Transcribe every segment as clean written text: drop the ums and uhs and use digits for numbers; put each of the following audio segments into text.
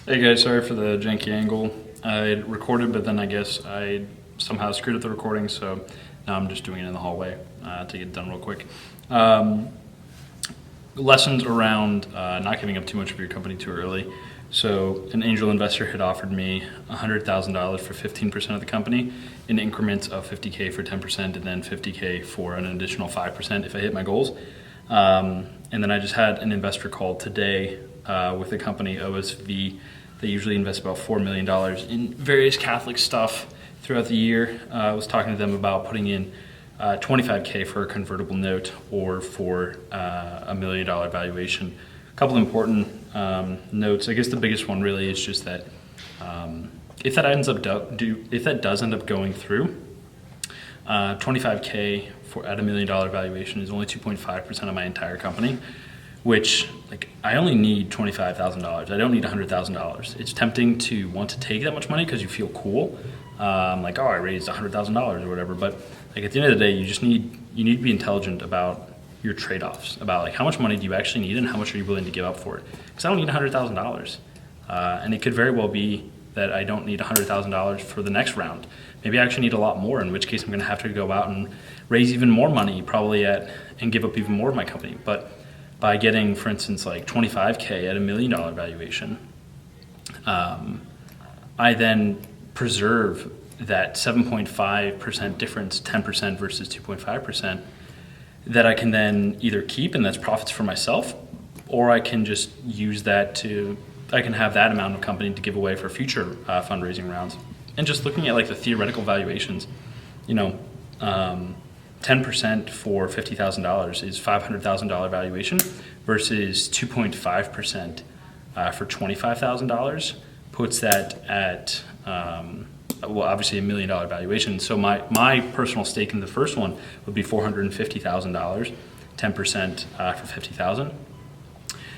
Hey guys, sorry for the janky angle. I recorded, but then I guess I somehow screwed up the recording, so now I'm just doing it in the hallway to get it done real quick. Lessons around not giving up too much of your company too early. So an angel investor had offered me $100,000 for 15% of the company in increments of 50K for 10% and then 50K for an additional 5% if I hit my goals. And then I just had an investor call today with the company OSV. They usually invest about $4 million in various Catholic stuff throughout the year. I was talking to them about putting in 25K for a convertible note or for $1 million valuation. A couple important notes. I guess the biggest one really is just that if that does end up going through, 25K at $1 million valuation is only 2.5% of my entire company, which I only need $25,000. I don't need $100,000. It's tempting to want to take that much money because you feel cool, I raised $100,000 or whatever. But at the end of the day, you need to be intelligent about your trade-offs, about how much money do you actually need and how much are you willing to give up for it. Because I don't need $100,000, and it could very well be that I don't need $100,000 for the next round. Maybe I actually need a lot more, in which case I'm going to have to go out and raise even more money, and give up even more of my company. But by getting, for instance, 25K at $1 million valuation, I then preserve that 7.5% difference, 10% versus 2.5%, that I can then either keep, and that's profits for myself, or I can just use that I can have that amount of company to give away for future fundraising rounds. And just looking at the theoretical valuations, 10% for $50,000 is $500,000 valuation versus 2.5% for $25,000 puts that at obviously $1 million valuation. So my personal stake in the first one would be $450,000, 10% for $50,000,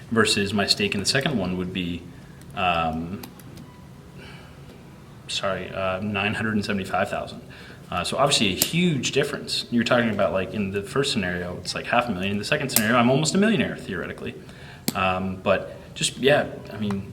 versus my stake in the second one would be $975,000. So obviously a huge difference. You're talking about in the first scenario, it's $500,000. In the second scenario, I'm almost a millionaire theoretically. But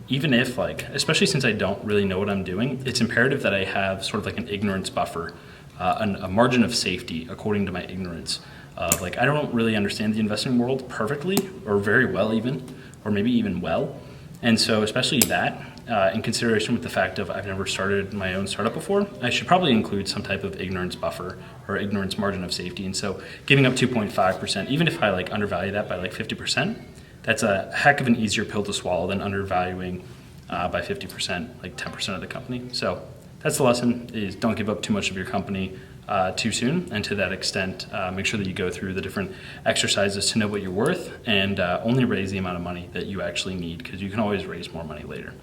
even if especially since I don't really know what I'm doing, it's imperative that I have sort of an ignorance buffer, a margin of safety according to my ignorance of I don't really understand the investing world perfectly or very well even, or maybe even well. And so especially that, in consideration with the fact of I've never started my own startup before, I should probably include some type of ignorance buffer or ignorance margin of safety. And so giving up 2.5%, even if I undervalue that by 50%, that's a heck of an easier pill to swallow than undervaluing by 50%, 10% of the company. So that's the lesson: is don't give up too much of your company too soon. And to that extent, make sure that you go through the different exercises to know what you're worth, and only raise the amount of money that you actually need, because you can always raise more money later.